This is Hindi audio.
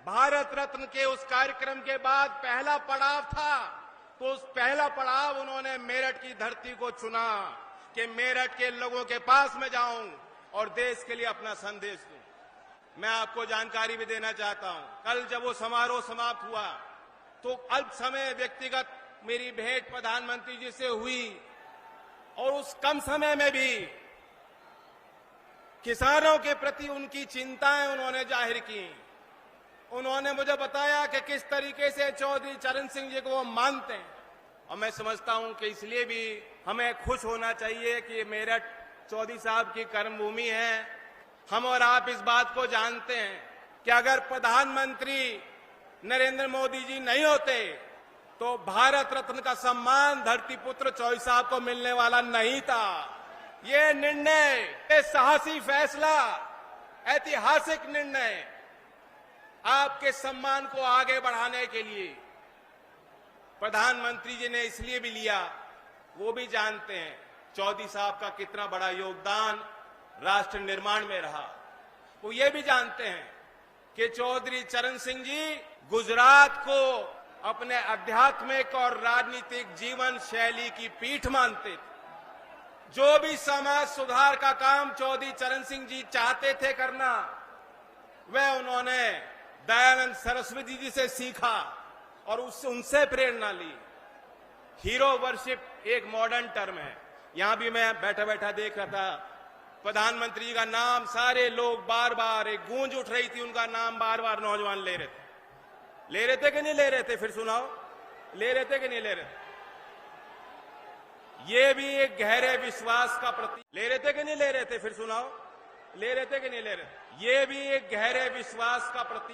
भारत रत्न के उस कार्यक्रम के बाद पहला पड़ाव था, तो उस पहला पड़ाव उन्होंने मेरठ की धरती को चुना कि मेरठ के लोगों के पास में जाऊं और देश के लिए अपना संदेश दूं। मैं आपको जानकारी भी देना चाहता हूं, कल जब वो समारोह समाप्त हुआ तो अल्प समय व्यक्तिगत मेरी भेंट प्रधानमंत्री जी से हुई और उस कम समय में भी किसानों के प्रति उनकी चिंताएं उन्होंने जाहिर की। उन्होंने मुझे बताया कि किस तरीके से चौधरी चरण सिंह जी को वो मानते हैं, और मैं समझता हूं कि इसलिए भी हमें खुश होना चाहिए कि मेरठ चौधरी साहब की कर्मभूमि है। हम और आप इस बात को जानते हैं कि अगर प्रधानमंत्री नरेंद्र मोदी जी नहीं होते तो भारत रत्न का सम्मान धरतीपुत्र चौधरी साहब को मिलने वाला नहीं था। ये निर्णय, ये साहसी फैसला, ऐतिहासिक निर्णय आपके सम्मान को आगे बढ़ाने के लिए प्रधानमंत्री जी ने इसलिए भी लिया, वो भी जानते हैं चौधरी साहब का कितना बड़ा योगदान राष्ट्र निर्माण में रहा। वो ये भी जानते हैं कि चौधरी चरण सिंह जी गुजरात को अपने आध्यात्मिक और राजनीतिक जीवन शैली की पीठ मानते थे। जो भी समाज सुधार का काम चौधरी चरण सिंह जी चाहते थे करना, वह उन्होंने दयानंद सरस्वती जी से सीखा और उनसे प्रेरणा ली। हीरो वर्शिप एक मॉडर्न टर्म है। यहां भी मैं बैठा बैठा देख रहा था, प्रधानमंत्री जी का नाम सारे लोग बार बार, एक गूंज उठ रही थी, उनका नाम बार बार नौजवान ले रहे थे कि नहीं ले रहे थे? फिर सुनाओ, ले रहे थे कि नहीं ले रहे थे? ये भी एक गहरे विश्वास का प्रतीक। ले रहे थे कि नहीं ले रहे थे? फिर सुनाओ, ले रहे थे कि नहीं ले रहे? ये भी एक गहरे विश्वास का प्रतीक।